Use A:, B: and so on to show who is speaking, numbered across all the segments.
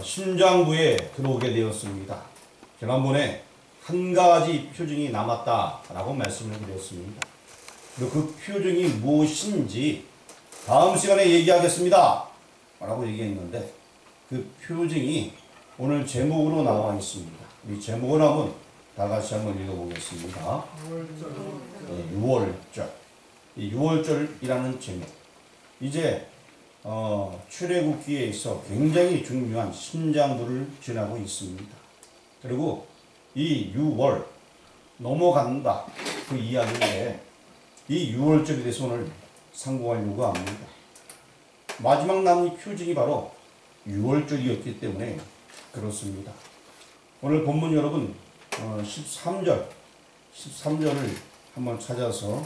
A: 심장부에 들어오게 되었습니다. 지난번에 한 가지 표징이 남았다라고 말씀을 드렸습니다. 그리고 그 표징이 무엇인지 다음 시간에 얘기하겠습니다 라고 얘기했는데, 그 표징이 오늘 제목으로 나와 있습니다. 이 제목을 한번 다 같이 한번 읽어보겠습니다. 6월절. 이 6월절이라는 제목. 이제 출애굽기에 있어 굉장히 중요한 심장부를 지나고 있습니다. 그리고 이 6월 넘어간다 그 이야기인데, 이 6월절에 대해서 오늘 상고하려고 합니다. 마지막 남은 표징이 바로 6월절이었기 때문에 그렇습니다. 오늘 본문 여러분 13절을 한번 찾아서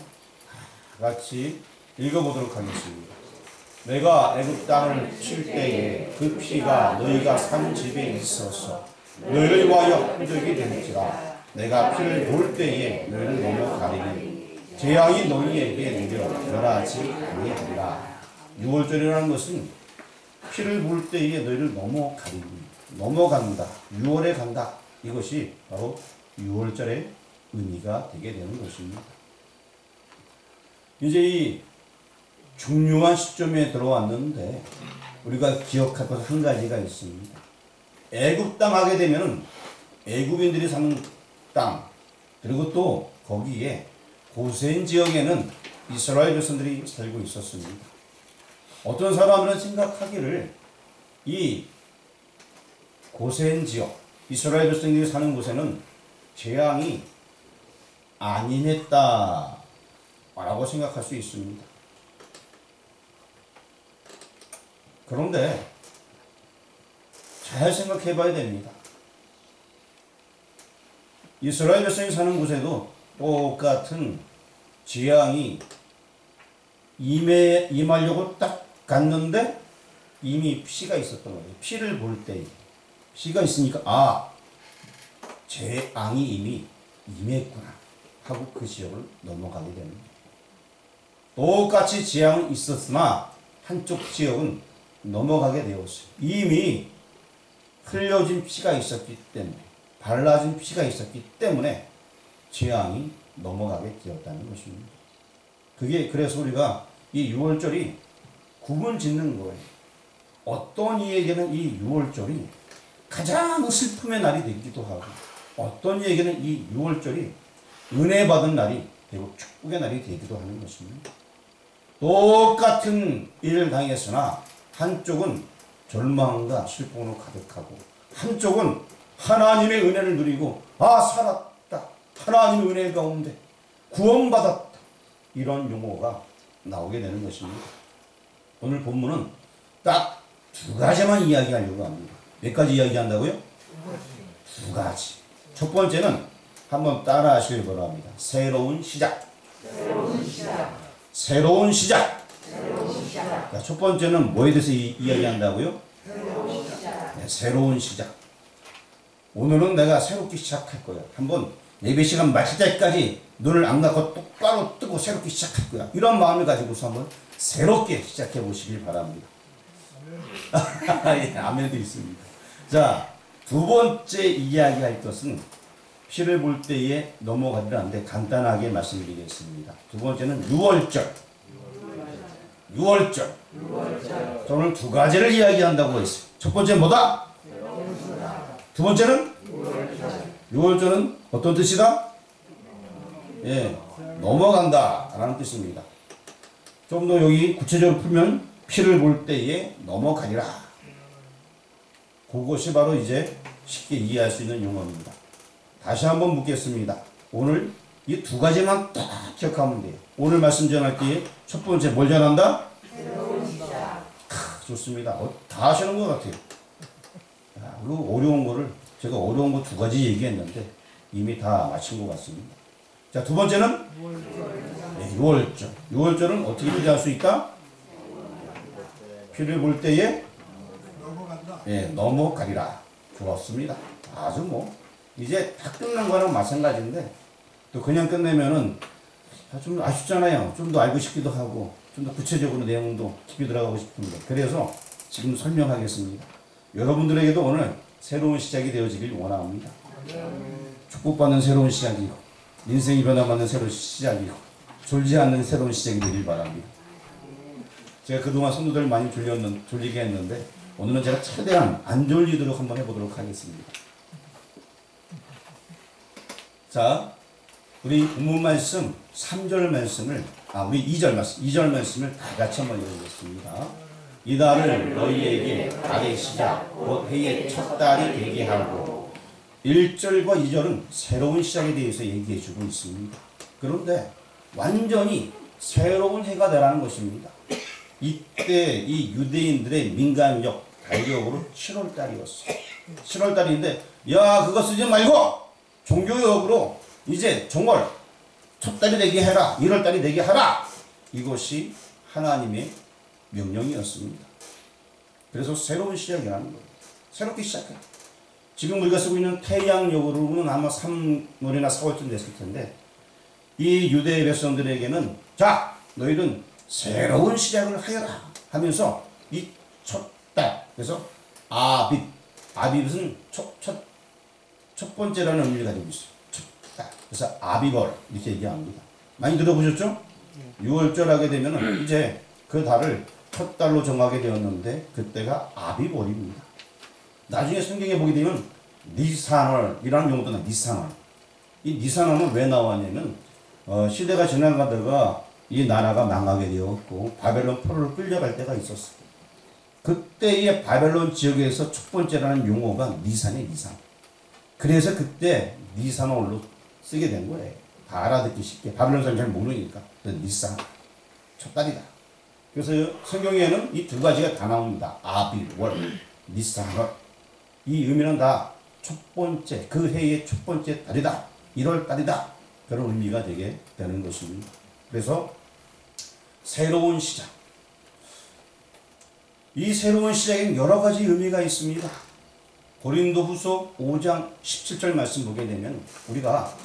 A: 같이 읽어보도록 하겠습니다. 내가 애굽 땅을 칠 때에 그 피가 너희가 산 집에 있어서 너희를 위하여 흔적이 될지라. 내가 피를 볼 때에 너희를 넘어가리니 재앙이 너희에게 내려 멸하지 아니하리라. 6월절이라는 것은 피를 볼 때에 너희를 넘어가리니, 넘어간다, 6월에 간다, 이것이 바로 6월절의 의미가 되게 되는 것입니다. 이제 이 중요한 시점에 들어왔는데 우리가 기억할 것 한 가지가 있습니다. 애굽 땅 하게 되면은 애굽인들이 사는 땅, 그리고 또 거기에 고센 지역에는 이스라엘 백성들이 살고 있었습니다. 어떤 사람들은 생각하기를 이 고센 지역, 이스라엘 백성들이 사는 곳에는 재앙이 안 임했다 라고 생각할 수 있습니다. 그런데 잘 생각해 봐야 됩니다. 이스라엘 백성이 사는 곳에도 똑같은 재앙이 임하려고 딱 갔는데 이미 피가 있었던 거예요. 피를 볼 때 피가 있으니까 재앙이 이미 임했구나 하고 그 지역을 넘어가게 됩니다. 똑같이 재앙은 있었으나 한쪽 지역은 넘어가게 되었어요. 이미 흘려진 피가 있었기 때문에, 발라진 피가 있었기 때문에 재앙이 넘어가게 되었다는 것입니다. 그래서 우리가 이 6월절이 구분 짓는 거예요. 어떤 이에게는 이 6월절이 가장 슬픔의 날이 되기도 하고, 어떤 이에게는 이 6월절이 은혜 받은 날이 되고 축복의 날이 되기도 하는 것입니다. 똑같은 일을 당했으나 한쪽은 절망과 슬픔으로 가득하고, 한쪽은 하나님의 은혜를 누리고 살았다, 하나님의 은혜 가운데 구원받았다, 이런 용어가 나오게 되는 것입니다. 오늘 본문은 딱 두 가지만 이야기하려고 합니다. 몇 가지 이야기한다고요? 두 가지. 첫 번째는 한번 따라 하시길 바랍니다. 새로운 시작. 새로운 시작. 자, 첫 번째는 뭐에 대해서 이야기한다고요? 네, 새로운 시작. 오늘은 내가 새롭게 시작할 거야. 한번 예배 시간 마칠 때까지 눈을 안 감고 똑바로 뜨고 새롭게 시작할 거야. 이런 마음을 가지고서 한번 새롭게 시작해 보시길 바랍니다. 예, 아멘도 있습니다. 자, 두 번째 이야기할 것은 피를 볼 때에 넘어가리라는데 간단하게 말씀드리겠습니다. 두 번째는 6월절. 6월절. 오늘 두 가지를 이야기한다고 했어요. 첫 번째는 뭐다? 두 번째는 6월절은 어떤 뜻이다? 예, 넘어간다 라는 뜻입니다. 좀 더 여기 구체적으로 풀면 피를 볼 때에 넘어가리라. 그것이 바로 이제 쉽게 이해할 수 있는 용어입니다. 다시 한번 묻겠습니다. 오늘 이 두 가지만 딱 기억하면 돼요. 오늘 말씀 전할 때에 첫 번째 뭘 전한다? 좋습니다. 다 하시는 것 같아요. 그 어려운 거를 제가 어려운 거 두 가지 얘기했는데 이미 다 마친 것 같습니다. 자, 두 번째는 6월절. 6월절은 어떻게 표현할 수 있다? 피를 볼 때에 넘어가리라. 좋았습니다. 아주 이제 다 끝난 거랑 마찬가지인데, 또 그냥 끝내면은 좀 아쉽잖아요. 좀 더 알고 싶기도 하고, 좀 더 구체적으로 내용도 깊이 들어가고 싶은데, 그래서 지금 설명하겠습니다. 여러분들에게도 오늘 새로운 시작이 되어지길 원합니다. 축복받는 새로운 시작이고 인생이 변화받는 새로운 시작이고 졸지 않는 새로운 시작이 되길 바랍니다. 제가 그동안 성도들 많이 졸리게 했는데 오늘은 제가 최대한 안 졸리도록 한번 해보도록 하겠습니다. 자, 우리 본문 말씀 3절 말씀을 우리 2절 말씀을 다 같이 한번 읽어보겠습니다. 이달을 너희에게 달의 시작 곧 해의 첫 달이 되게 하고 1절과 2절은 새로운 시작에 대해서 얘기해 주고 있습니다. 그런데 완전히 새로운 해가 되라는 것입니다. 이때 이 유대인들의 민간적 달력으로 7월달이었어요. 7월달인데 야 그거 쓰지 말고 종교역으로 이제 정월 첫 달이 되게 해라. 1월달이 되게 하라. 이것이 하나님의 명령이었습니다. 그래서 새로운 시작이라는 거예요. 새롭게 시작해. 지금 우리가 쓰고 있는 태양력으로는 아마 3월이나 4월쯤 됐을 텐데 이 유대 백성들에게는 자 너희는 새로운 시작을 하여라 하면서 이 첫 달 그래서 아빕은 첫 번째라는 의미를 가지고 있어요. 첫 달. 그래서 아비벌 이렇게 얘기합니다. 많이 들어보셨죠? 6월절 하게 되면은 이제 그 달을 첫 달로 정하게 되었는데 그때가 아비벌입니다. 나중에 성경에 보게 되면 니산월이라는 용어도 나와요. 니산월. 이 니산월은 왜 나왔냐면 시대가 지나가다가 이 나라가 망하게 되었고 바벨론 포로로 끌려갈 때가 있었어요. 그때의 바벨론 지역에서 첫 번째라는 용어가 니산의 니산. 그래서 그때 니산월로 쓰게 된 거예요. 다 알아듣기 쉽게. 바벨론 사람이 잘 모르니까. 니산. 첫 달이다. 그래서 성경에는 이 두 가지가 다 나옵니다. 아비월, 니산월. 이 의미는 다 첫 번째, 그 해의 첫 번째 달이다. 1월 달이다. 그런 의미가 되게 되는 것입니다. 그래서 새로운 시작. 이 새로운 시작에는 여러 가지 의미가 있습니다. 고린도후서 5장 17절 말씀 보게 되면 우리가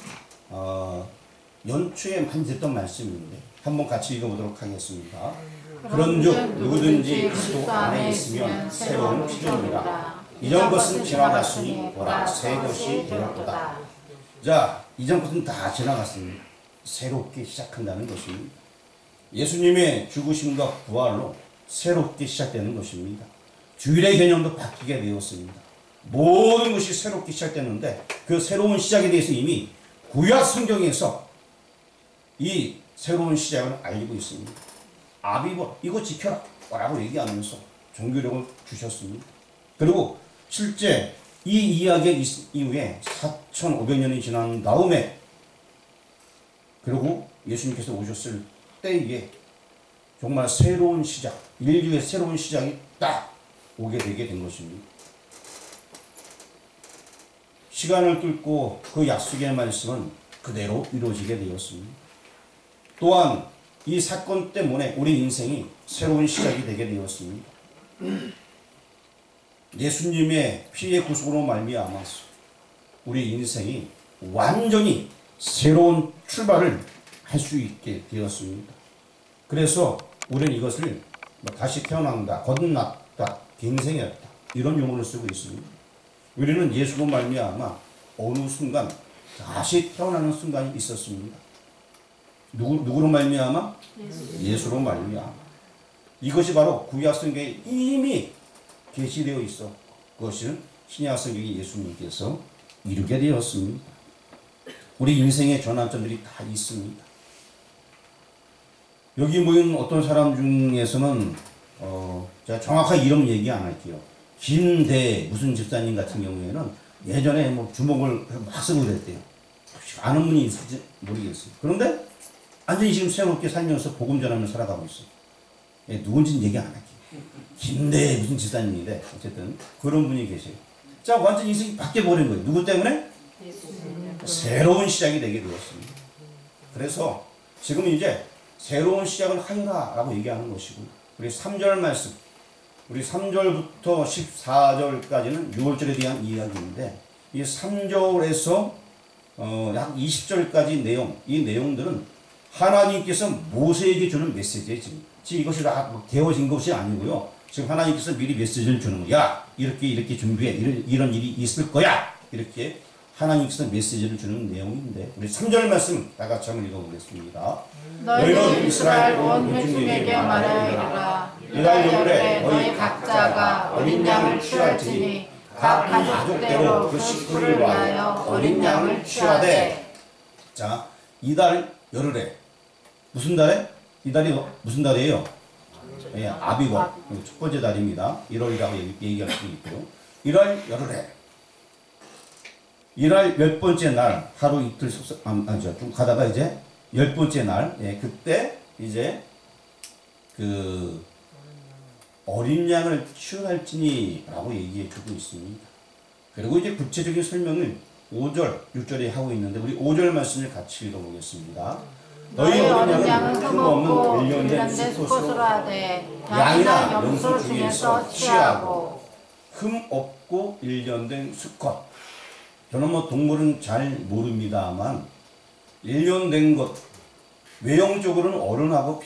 A: 연초에 많이 듣던 말씀인데 한번 같이 읽어보도록 하겠습니다. 그런즉 누구든지 그리스도 안에 있으면 새로운 피조물이라. 이전 것은 지나갔으니 보라 새 것이 되었도다. 자, 이전 것은 다 지나갔습니다. 새롭게 시작한다는 것입니다. 예수님의 죽으심과 부활로 새롭게 시작되는 것입니다. 주일의 개념도 바뀌게 되었습니다. 모든 것이 새롭게 시작되는데 그 새로운 시작에 대해서 이미 구약 성경에서 이 새로운 시작을 알리고 있습니다. 아비벌 이거 지켜라 라고 얘기하면서 종교력을 주셨습니다. 그리고 실제 이 이야기 이후에 4,500년이 지난 다음에 그리고 예수님께서 오셨을 때에 정말 새로운 시작, 인류의 새로운 시작이 딱 오게 되게 된 것입니다. 시간을 뚫고 그 약속의 말씀은 그대로 이루어지게 되었습니다. 또한 이 사건 때문에 우리 인생이 새로운 시작이 되게 되었습니다. 예수님의 피의 구속으로 말미암아서 우리 인생이 완전히 새로운 출발을 할 수 있게 되었습니다. 그래서 우리는 이것을 다시 태어난다, 거듭났다, 갱생했다 이런 용어를 쓰고 있습니다. 우리는 예수로 말미암아 어느 순간 다시 태어나는 순간이 있었습니다. 누구로 말미암아? 예수로 말미암아. 이것이 바로 구약 성경에 이미 계시되어 있어. 그것은 신약 성경이 예수님께서 이루게 되었습니다. 우리 인생의 전환점들이 다 있습니다. 여기 모인 어떤 사람 중에서는 제가 정확하게 이름 얘기 안 할게요. 김대 무슨 집사님 같은 경우에는 예전에 뭐 주먹을 막 쓰고 그랬대요. 아는 분이 있을지 모르겠어요. 그런데 완전히 지금 새롭게 살면서 복음 전하며 살아가고 있어요. 예, 누군지는 얘기 안 할게요. 김대 무슨 집사님인데 어쨌든 그런 분이 계세요. 자, 완전 인생이 바뀌어버린 거예요. 누구 때문에? 새로운 시작이 되게 되었습니다. 그래서 지금 이제 새로운 시작을 하여라 라고 얘기하는 것이고 우리 3절 말씀 우리 3절부터 14절까지는 6월절에 대한 이야기인데 이 3절에서 약 20절까지 내용 이 내용들은 하나님께서 모세에게 주는 메시지예요. 지금 이것이 다 되어진 것이 아니고요. 지금 하나님께서 미리 메시지를 주는 거야. 이렇게 준비해. 이런 일이 있을 거야. 이렇게 하나님께서 메시지를 주는 내용인데 우리 3절 말씀 다 같이 한번 읽어보겠습니다.
B: 너희는 이스라엘 온 회중에게 말하여라. 이달 열흘에 너희 각자가 어린 양을 취할지니 각 가족대로 그 식구를 위하여 어린 양을 취하되.
A: 자, 이달 열흘에 무슨 달에? 이달이 무슨 달이에요? 예, 아비월. 첫 번째 달입니다. 1월이라고 얘기할 수 있고요. 1월 열흘에 1월 10번째 날 하루 이틀 좀 가다가 이제 10번째 날 그때 이제 그 어린 양을 취할지니 라고 얘기해 주고 있습니다. 그리고 이제 구체적인 설명을 5절, 6절에 하고 있는데 우리 5절 말씀을 같이 읽어보겠습니다. 너희 어린 양은 흠 없는 일년된 수컷으로 하되 양이나 염소 중에서 취하고. 흠 없고 일년된 수컷. 저는 뭐 동물은 잘 모릅니다만 1년 된 것 외형적으로는 어른하고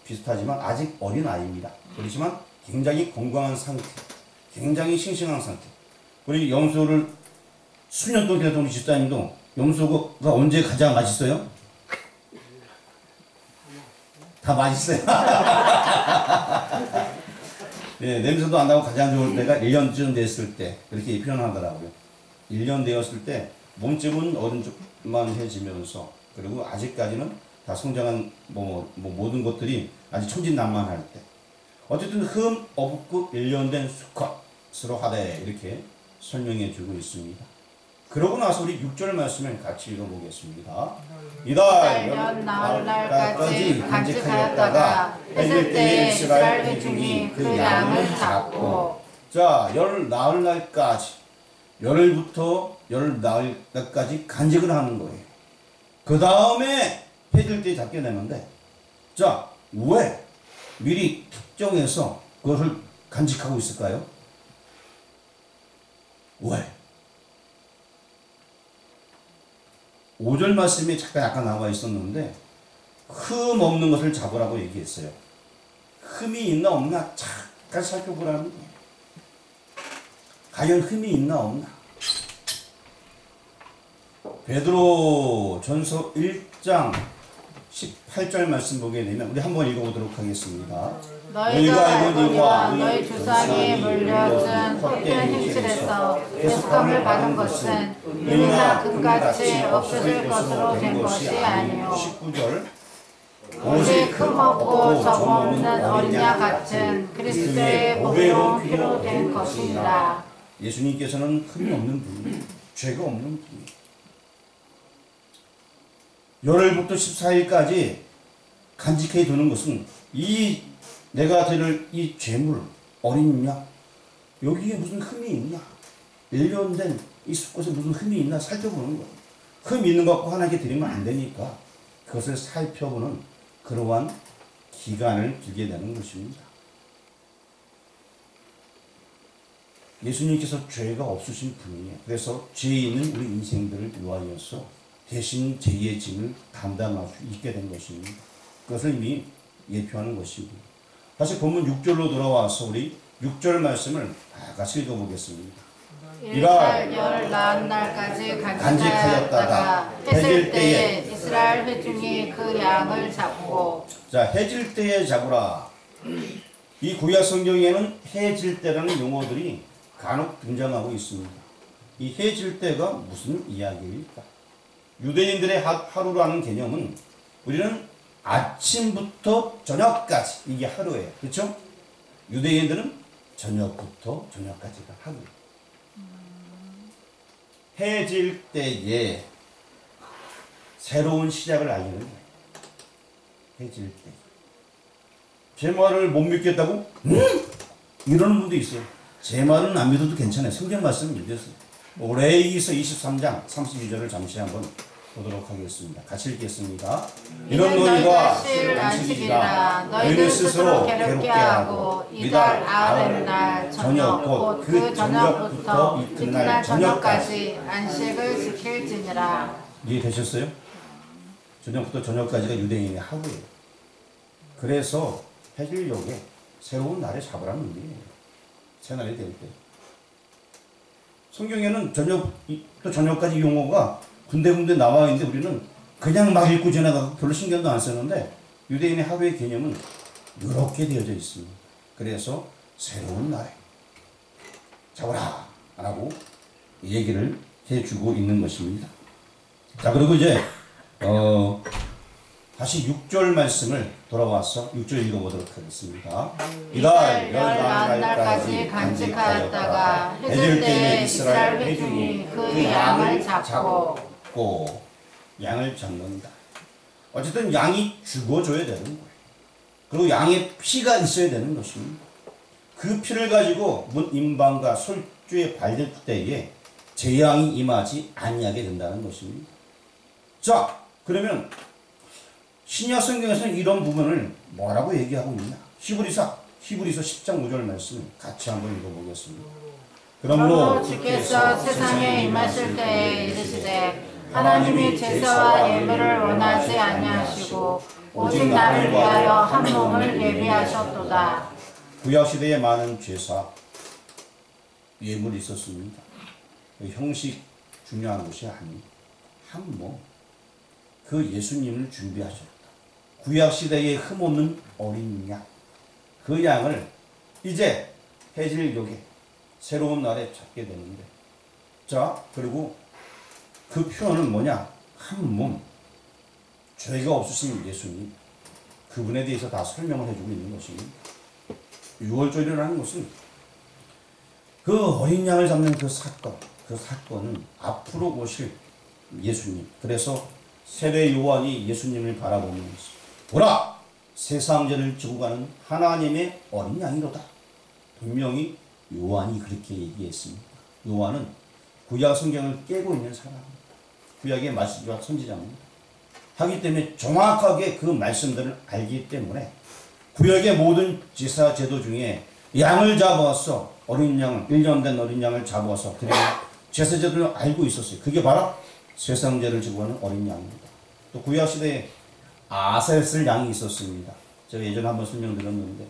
A: 비슷하지만 아직 어린 아이입니다. 그렇지만 굉장히 건강한 상태, 굉장히 싱싱한 상태. 우리 염소를 수년 동안 기다렸던 우리 집사님도 염소가 언제 가장 맛있어요? 다 맛있어요. 네, 냄새도 안 나고 가장 좋을 때가 1년쯤 됐을 때 그렇게 표현하더라고요. 1년 되었을 때 몸집은 어른만해지면서 그리고 아직까지는 다 성장한 모든 것들이 아직 천진난만할 때 어쨌든 흠 없고 1년 된 수컷으로 하되 이렇게 설명해 주고 있습니다. 그러고 나서 우리 6절 말씀을 같이 읽어보겠습니다. 이달 나흘날까지 간직하였다가 해질 때에 이스라엘 회중이 그 양을 잡고. 자, 나흘날까지 열흘부터 나흘날까지 간직을 하는 거예요. 그 다음에 해질 때 잡게 되는데 자, 왜 미리 특정해서 그것을 간직하고 있을까요? 왜? 5절 말씀에 잠깐 약간 나와 있었는데 흠 없는 것을 잡으라고 얘기했어요. 흠이 있나 없나 잠깐 살펴보라는 거예요. 과연 흠이 있나 없나? 베드로 전서 1장 18절 말씀 보게 되면 우리 한번 읽어보도록 하겠습니다.
B: 너희가 알거니와 너희 조상이 물려준 헛된 행실에서 대속함을 받은 것은 은이나 금같이 없어질 것으로 된 것이 아니요
A: 19절
B: 오직 흠없고 점없는 어린 양 같은 그리스도의 보배로 피로 된 것이니라.
A: 예수님께서는 흠이 없는 분이에요. 죄가 없는 분이에요. 열흘부터 14일까지 간직해 두는 것은 이 내가 드릴 이 죄물 어린 양 여기에 무슨 흠이 있나 1년 된 이 수컷에 무슨 흠이 있나 살펴보는 거예요. 흠 있는 것 갖고 하나님께 드리면 안 되니까 그것을 살펴보는 그러한 기간을 두게 되는 것입니다. 예수님께서 죄가 없으신 분이에요. 그래서 죄 있는 우리 인생들을 위하여서 대신 죄의 짐을 담당할 수 있게 된 것입니다. 그것을 이미 예표하는 것이고 다시 본문 6절로 돌아와서 우리 6절 말씀을 다 같이 읽어보겠습니다.
B: 이달 열 나흘날까지 간직하였다가 해질 때에 이스라엘 회중이 그 양을 잡고.
A: 자, 해질 때에 잡으라. 이 구약 성경에는 해질 때라는 용어들이 간혹 등장하고 있습니다. 이 해질 때가 무슨 이야기일까? 유대인들의 하루라는 개념은 우리는 아침부터 저녁까지 이게 하루예요. 그렇죠? 유대인들은 저녁부터 저녁까지가 하루예요. 해질 때에 새로운 시작을 알리는 거예요. 해질 때. 제 말을 못 믿겠다고? 이러는 분도 있어요. 제 말은 안 믿어도 괜찮아요. 성경 말씀 믿으세요. 레위기서 23장 32절을 잠시 한번 보도록 하겠습니다. 같이 읽겠습니다. 이는 너희가 안식이라 너희를 스스로 괴롭게 하고 이달 아랫날 저녁 곧 그 저녁부터 이튿날 저녁까지 안식을 지킬지니라. 이해되셨어요? 저녁부터 저녁까지가 유대인의 하루예요. 그래서 해질녘에 새로운 날에 잡으라는 의미예요. 새날이 될 때. 성경에는 또 저녁까지 용어가 군데군데 나와 있는데 우리는 그냥 막 읽고 지나가고 별로 신경도 안 쓰는데 유대인의 하루의 개념은 이렇게 되어져 있습니다. 그래서 새로운 날에 잡으라 라고 얘기를 해주고 있는 것입니다. 자, 그리고 이제 다시 6절 말씀을 돌아와서 6절 읽어보도록 하겠습니다.
B: 이달 열한 날까지 간직하였다가 해질 때에 이스라엘 회중이 그 양을 잡고
A: 양을 잡는다. 어쨌든 양이 죽어줘야 되는 거예요. 그리고 양의 피가 있어야 되는 것입니다. 그 피를 가지고 문 임방과 솔주에 발릴 때에 재앙이 임하지 아니하게 된다는 것입니다. 자, 그러면 신약 성경에서는 이런 부분을 뭐라고 얘기하고 있냐? 히브리서 10장 5절 말씀 같이 한번 읽어보겠습니다.
B: 그러므로 주께서 세상에 임하실 때에 이르시되 하나님이 제사와 예물을 원하지 아니하시고 오직 나를 위하여 한 몸을 예비하셨도다.
A: 구약시대에 많은 제사, 예물이 있었습니다. 형식 중요한 것이 아닙니다. 한 몸, 그 예수님을 준비하셨다. 구약시대에 흠없는 어린 양, 그 양을 이제 해질녘에 새로운 날에 잡게 되는데, 자, 그리고 그 표현은 뭐냐? 한 몸, 죄가 없으신 예수님, 그분에 대해서 다 설명을 해주고 있는 것입니다. 유월절이라는 것은 그 어린 양을 잡는 그 사건은 앞으로 오실 예수님. 그래서 세례 요한이 예수님을 바라보면서 보라! 세상 죄를 지고 가는 하나님의 어린 양이로다. 분명히 요한이 그렇게 얘기했습니다. 요한은 구약 성경을 깨고 있는 사람입니다. 구약의 말씀과 선지자입니다. 하기 때문에 정확하게 그 말씀들을 알기 때문에 구약의 모든 제사 제도 중에 양을 잡아서 어린 양, 1년 된 어린 양을 잡아서 드리는 제사 제도를 알고 있었어요. 그게 바로 세상 죄를 지고 가는 어린 양입니다. 또 구약 시대에 아셋을 양이 있었습니다. 제가 예전에 한번 설명드렸는데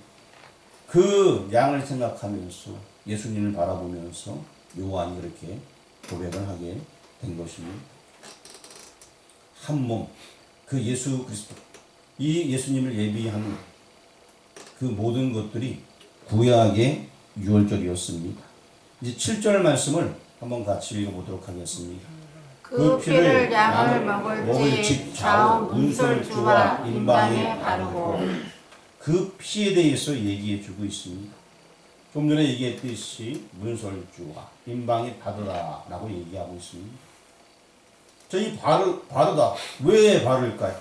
A: 그 양을 생각하면서 예수님을 바라보면서 요한이 그렇게 고백을 하게 된 것입니다. 한 몸, 그 예수 그리스도, 이 예수님을 예비하는 그 모든 것들이 구약의 유월절이었습니다. 이제 7절 말씀을 한번 같이 읽어보도록 하겠습니다.
B: 그 피를 양을 먹을 집 좌우 문설주와 임방에 바르고.
A: 그 피에 대해서 얘기해 주고 있습니다. 좀 전에 얘기했듯이 문설주와 임방에 바르라 라고 얘기하고 있습니다. 이 바르다. 왜 바를까요?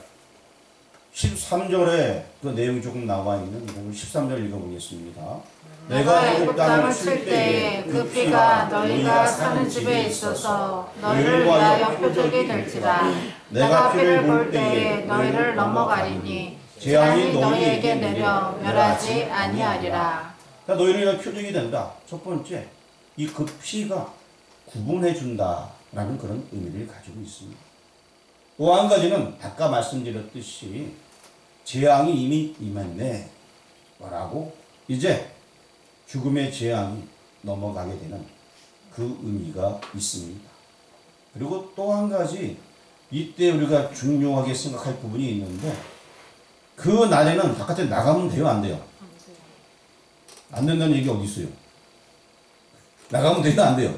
A: 13절에 그 내용이 조금 나와 있는 13절 읽어보겠습니다.
B: 내가 애굽 땅을 칠 때에 그 피가 너희가 사는 집에 있어서 너희를 위하여 표적이 될지라. 내가 피를 볼 때에 너희를 넘어가리니 재앙이 너희에게 내려 멸하지 아니하리라.
A: 그러니까 너희를 위하여 표적이 된다. 첫 번째, 이 그 피가 구분해 준다라는 그런 의미를 가지고 있습니다. 또 한 가지는 아까 말씀드렸듯이 재앙이 이미 임했네 라고 이제 죽음의 재앙이 넘어가게 되는 그 의미가 있습니다. 그리고 또 한 가지 이때 우리가 중요하게 생각할 부분이 있는데 그 날에는 바깥에 나가면 돼요? 안 돼요? 안 된다는 얘기 어디 있어요? 나가면 돼요? 안 돼요?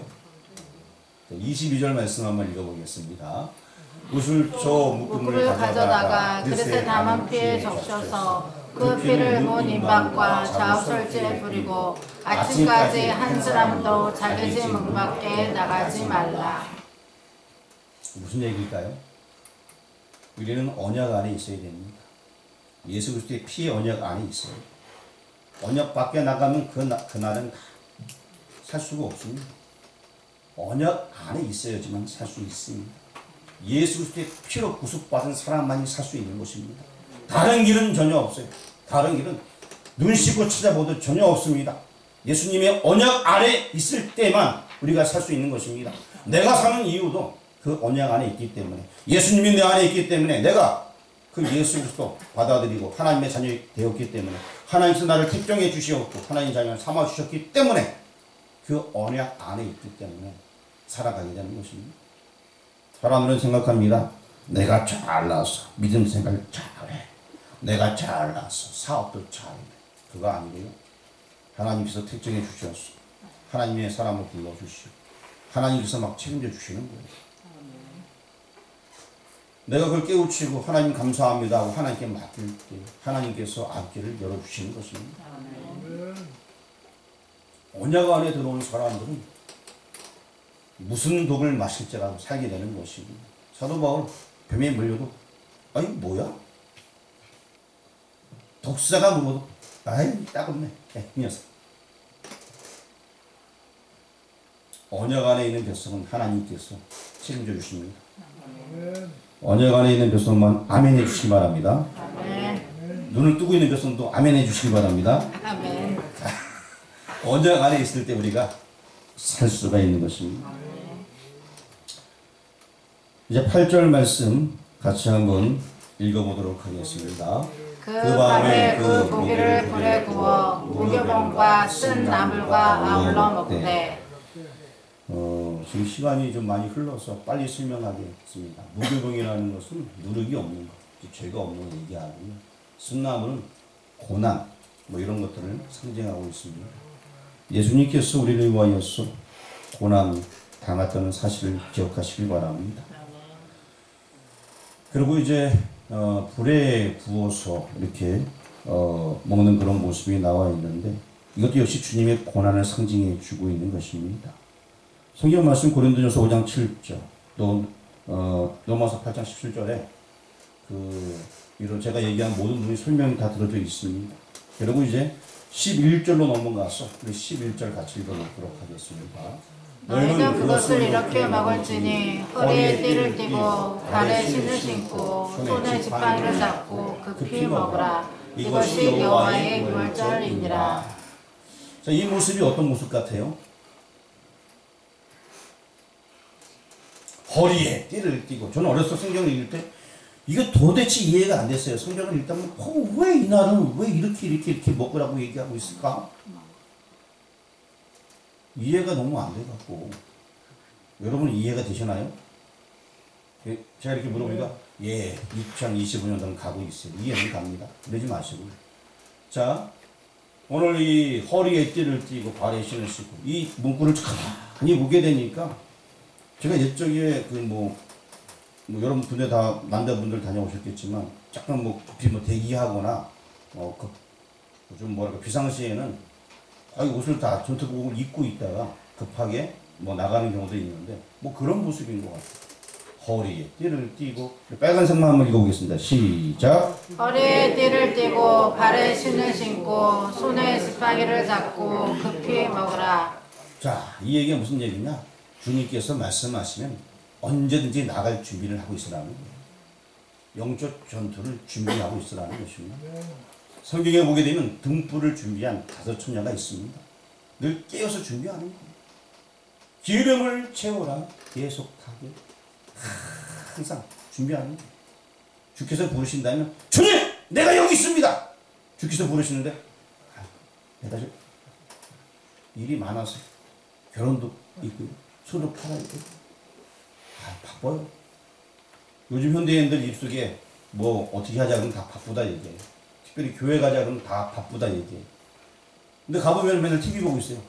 A: 22절 말씀 한번 읽어보겠습니다. 우슬초 묶음을 가져다가 그릇에 담은 피에 적셔서 그 피를 문 임박과 좌우설지에 뿌리고 아침까지 한 사람도 자기 집 문 밖에 나가지 말라. 무슨 얘기일까요? 우리는 언약 안에 있어야 됩니다. 예수 그리스도의 피의 언약 안에 있어요. 언약 밖에 나가면 그날은 살 수가 없습니다. 언약 안에 있어야지만 살 수 있습니다. 예수 그리스도의 피로 구속받은 사람만이 살 수 있는 것입니다. 다른 길은 전혀 없어요. 다른 길은 눈 씻고 찾아봐도 전혀 없습니다. 예수님의 언약 안에 있을 때만 우리가 살 수 있는 것입니다. 내가 사는 이유도 그 언약 안에 있기 때문에, 예수님이 내 안에 있기 때문에 내가 그 예수 그리스도 받아들이고 하나님의 자녀 되었기 때문에 하나님께서 나를 택정해 주시었고 하나님 자녀를 삼아 주셨기 때문에 그 언약 안에 있기 때문에 살아가게 되는 것입니다. 사람들은 생각합니다. 내가 잘나서 믿음 생활 잘해. 내가 잘나서 사업도 잘해. 그거 아니고요. 하나님께서 택정해 주셨어. 하나님의 사람을 불러주시고 하나님께서 막 책임져 주시는 거예요. 내가 그걸 깨우치고 하나님 감사합니다 하고 하나님께 맡길 때 하나님께서 앞길을 열어주시는 것입니다. 언약 안에 들어온 사람들은 무슨 독을 마실지라도 살게 되는 것입니다. 사도 바울 뱀에 물려도 아이 뭐야? 독사가 물어도 아이 따갑네. 이 녀석. 언약 안에 있는 백성은 하나님께서 책임져 주십니다. 언약 안에 있는 백성만 아멘 해주시기 바랍니다.
B: 아멘.
A: 눈을 뜨고 있는 백성도 아멘 해주시기 바랍니다.
B: 아멘.
A: 언약 안에 있을 때 우리가 살 수가 있는 것입니다. 이제 8절 말씀 같이 한번 읽어보도록 하겠습니다.
B: 그 밤에 그 고기를 불에 구워 무교병과 쓴 나물과 아울러 먹되.
A: 지금 시간이 좀 많이 흘러서 빨리 설명하겠습니다. 무교병이라는 것은 누룩이 없는 것, 죄가 없는 걸 얘기하고요. 쓴나물은 고난, 뭐 이런 것들을 상징하고 있습니다. 예수님께서 우리를 위하여서 고난 당했다는 사실을 기억하시길 바랍니다. 그리고 이제 불에 구워서 이렇게 먹는 그런 모습이 나와 있는데 이것도 역시 주님의 고난을 상징해 주고 있는 것입니다. 성경 말씀 고린도전서 5장 7절 또 로마서 8장 17절에 이런 제가 얘기한 모든 부분이 설명이 다 들어져 있습니다. 그리고 이제 11절로 넘어가서 우리 11절 같이 읽어보도록 하겠습니다.
B: 너희는 그것을 이렇게 먹을지니 허리에 띠를 띠고 발에 신을 신고 손에 지팡이를 잡고 급히 먹으라. 이것이 여호와의 유월절이니라.
A: 자, 이 모습이 어떤 모습 같아요? 허리에 띠를 띠고 저는 어렸을 때 성경을 읽을 때 이게 도대체 이해가 안 됐어요. 성경을 읽다 보면 왜 이날은 왜 이렇게 먹으라고 얘기하고 있을까? 이해가 너무 안 돼갖고 여러분 이해가 되시나요? 제가 이렇게 물어보니까 예 2025년도는 가고 있어요. 이해는 갑니다. 그러지 마시고 자 오늘 이 허리에 띠를 띠고 발에 신을 신고 이 문구를 가만히 보게 되니까 제가 옛적에 뭐 여러분 군대 다 남자분들 다녀오셨겠지만 잠깐 급히 대기하거나 좀 뭐랄까 비상시에는 거의 옷을 다 전투복을 입고 있다가 급하게 나가는 경우도 있는데 그런 모습인 것 같아요. 허리에 띠를 띠고 빨간색만 한번 읽어보겠습니다. 시작.
B: 허리에 띠를 띠고 발에 신을 신고 손에 지팡이를 잡고 급히 먹으라.
A: 자, 이 얘기가 무슨 얘기냐? 주님께서 말씀하시면 언제든지 나갈 준비를 하고 있으라는 거예요. 영적 전투를 준비하고 있으라는 것입니다. 성경에 보게 되면 등불을 준비한 5처녀가 있습니다. 늘 깨어서 준비하는 거예요. 기름을 채워라. 계속하게 항상 준비하는 거예요. 주께서 부르신다면 주님! 내가 여기 있습니다! 주께서 부르시는데 내가 일이 많아서 결혼도 있고요. 소도 팔아야 되고 바빠요. 요즘 현대인들 입속에 어떻게 하자 그러면 다 바쁘다 얘기해요. 특별히 교회 가자 그러면 다 바쁘다 얘기해요. 근데 가보면 맨날 TV 보고 있어요.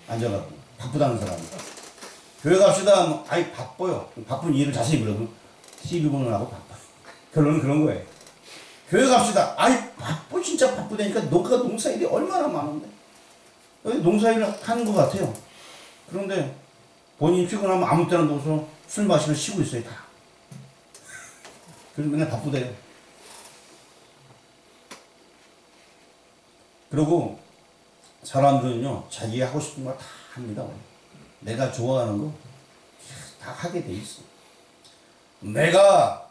A: 앉아갖고 바쁘다는 사람이. 교회 갑시다 아이 바빠요. 바쁜 이유를 자세히 물어보면 TV 보느라고 바빠요. 결론은 그런 거예요. 교회 갑시다 아이 바빠 진짜 바쁘다니까 농사일이 얼마나 많은데 농사일을 하는 것 같아요. 그런데 본인이 피곤하면 아무 때나 누워서 술 마시면 쉬고 있어요 다. 그래서 맨날 바쁘대요. 그리고 사람들은요 자기가 하고 싶은 거 다 합니다. 내가 좋아하는 거 다 하게 돼 있어. 내가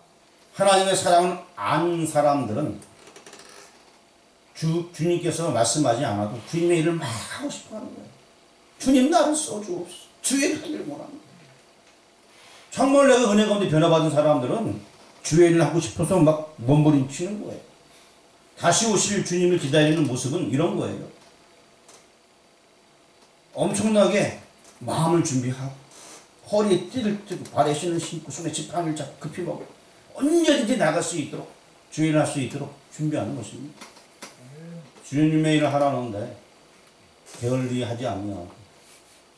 A: 하나님의 사랑을 안 사람들은 주님께서 말씀하지 않아도 주님의 일을 막 하고 싶어 하는 거예요. 주님 나를 써주옵소서. 주의 하기를 원합니다. 정말 내가 은혜 가운데 변화받은 사람들은 주일을 하고 싶어서 막 몸부림치는 거예요. 다시 오실 주님을 기다리는 모습은 이런 거예요. 엄청나게 마음을 준비하고 허리에 띠를 뜨고 발에 신을 신고 손에 지팡이를 잡고 급히 먹고 언제든지 나갈 수 있도록 주일을 할 수 있도록 준비하는 것입니다. 주님의 일을 하라는데 게을리하지 않으며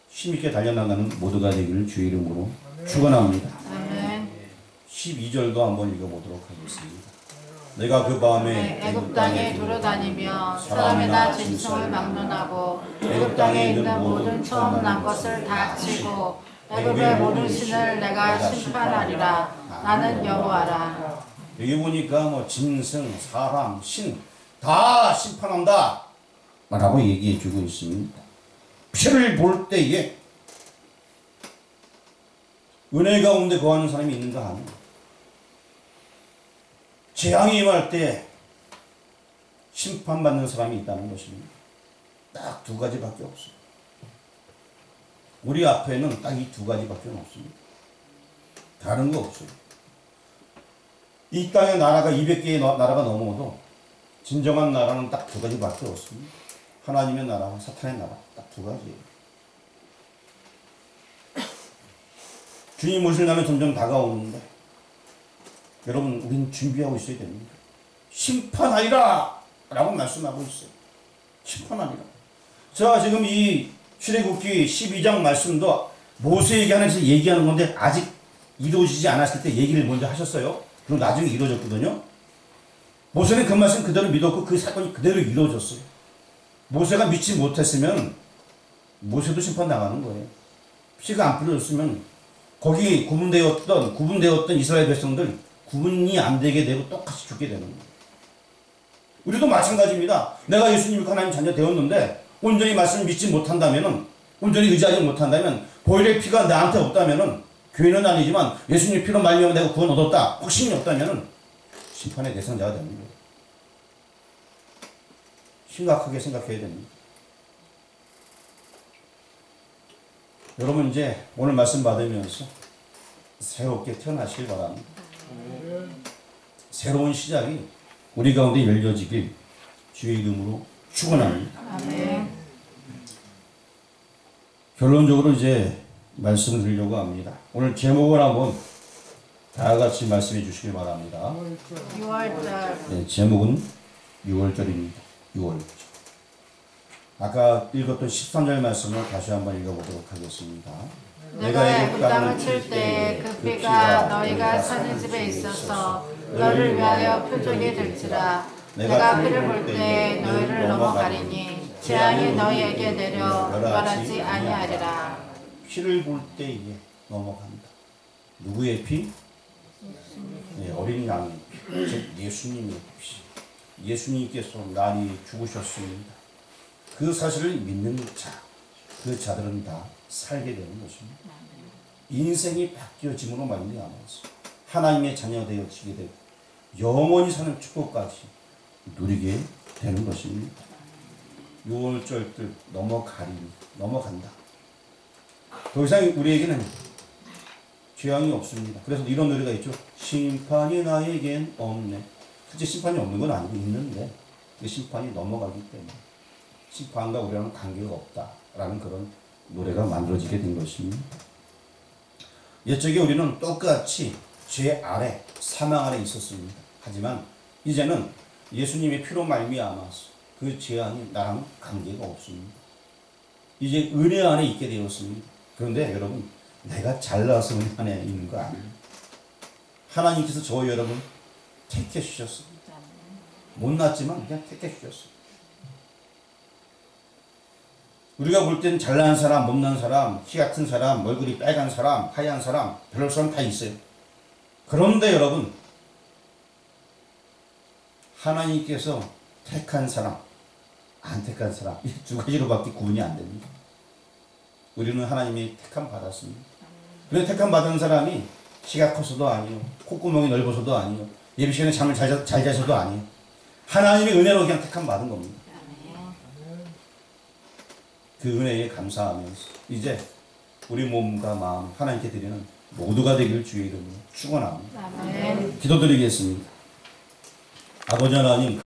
A: 힘있게 달려나가는 모두가 되기를 주의 이름으로 축원합니다. 12절도 한번 읽어보도록 하겠습니다. 내가 그 밤에
B: 애굽 땅에 두루다니며 사람이나 짐승을 막론하고 애굽 땅에 있는 모든 처음 난 것을 다 치고 애굽의 모든 신을 내가 심판하리라. 나는 여호와라.
A: 여기 보니까 뭐 짐승, 사람, 신 다 심판한다 라고 얘기해 주고 있습니다. 피를 볼 때에 은혜 가운데 거하는 사람이 있는가 하면 재앙이 임할 때 심판받는 사람이 있다는 것입니다. 딱 두 가지밖에 없어요. 우리 앞에는 딱 이 두 가지밖에 없습니다. 다른 거 없어요. 이 땅의 나라가 200개의 나라가 넘어도 진정한 나라는 딱 두 가지밖에 없습니다. 하나님의 나라와 사탄의 나라 딱 두 가지예요. 주님 오실 날은 점점 다가오는데 여러분 우리는 준비하고 있어야 됩니다. 심판하리라 라고 말씀하고 있어요. 심판하리라. 자, 지금 이 출애굽기 12장 말씀도 모세에게 하나님께서 얘기하는 건데 아직 이루어지지 않았을 때 얘기를 먼저 하셨어요. 그리고 나중에 이루어졌거든요. 모세는 그 말씀 그대로 믿었고 그 사건이 그대로 이루어졌어요. 모세가 믿지 못했으면 모세도 심판당하는 거예요. 피가 안 뿌려졌으면 거기 구분되었던 이스라엘 백성들 구분이 안 되게 되고 똑같이 죽게 되는 거예요. 우리도 마찬가지입니다. 내가 예수님 하나님 자녀 되었는데 온전히 말씀을 믿지 못한다면은, 온전히 의지하지 못한다면, 보혈의 피가 나한테 없다면은, 교회는 아니지만 예수님 피로 말미암아 내가 구원 얻었다 확신이 없다면은 심판의 대상자가 되는 거예요. 심각하게 생각해야 됩니다. 여러분 이제 오늘 말씀 받으면서 새롭게 태어나시길 바랍니다. 새로운 시작이 우리 가운데 열려지길 주의 이름으로 축원합니다. 결론적으로 이제 말씀을 드리려고 합니다. 오늘 제목을 한번 다 같이 말씀해 주시길 바랍니다.
B: 6월절.
A: 네, 제목은 6월절입니다. 6월절. 아까 읽었던 13절 말씀을 다시 한번 읽어보도록 하겠습니다.
B: 내가 애굽 땅을 칠 때 그 피가 너희가 사는 집에 있어서 너를 위하여 표적이 될지라. 내가 피를 볼 때 너희를 넘어가리니 재앙이 너희에게 내려 멸하지 아니하리라.
A: 피를 볼 때 이게 넘어간다. 누구의 피? 네, 어린 양의 피. 즉 예수님의 피. 예수님께서 날이 죽으셨습니다. 그 사실을 믿는 자, 그 자들은 다 살게 되는 것입니다. 인생이 바뀌어짐으로 말미암아서 하나님의 자녀 되어지게 되고 영원히 사는 축복까지 누리게 되는 것입니다. 6월절들 넘어간다. 더 이상 우리에게는 죄앙이 없습니다. 그래서 이런 노래가 있죠. 심판이 나에겐 없네. 실제 심판이 없는 건 아니고 있는데 그 심판이 넘어가기 때문에 심판과 우리랑은 관계가 없다라는 그런 노래가 만들어지게 된 것입니다. 옛적에 우리는 똑같이 죄 아래, 사망 아래 있었습니다. 하지만 이제는 예수님의 피로 말미암아서 그 재앙이 나랑 관계가 없습니다. 이제 은혜 안에 있게 되었습니다. 그런데 여러분, 내가 잘나서 은혜 안에 있는 거 아니에요. 하나님께서 저 여러분 택해 주셨습니다. 못났지만 그냥 택해 주셨어요. 우리가 볼 때는 잘난 사람, 못난 사람, 키 같은 사람, 얼굴이 빨간 사람, 하얀 사람, 별로 사람 다 있어요. 그런데 여러분, 하나님께서 택한 사람, 안 택한 사람, 이 두 가지로밖에 구분이 안 됩니다. 우리는 하나님이 택함 받았습니다. 그런데 택함 받은 사람이 키가 커서도 아니요, 콧구멍이 넓어서도 아니요, 예비 시간에 잠을 잘 자서도 아니요, 하나님의 은혜로 그냥 택함 받은 겁니다. 그 은혜에 감사하면서 이제 우리 몸과 마음 하나님께 드리는 모두가 되길 주의 이름으로 축원합니다.
B: 아멘.
A: 기도드리겠습니다. 아버지 하나님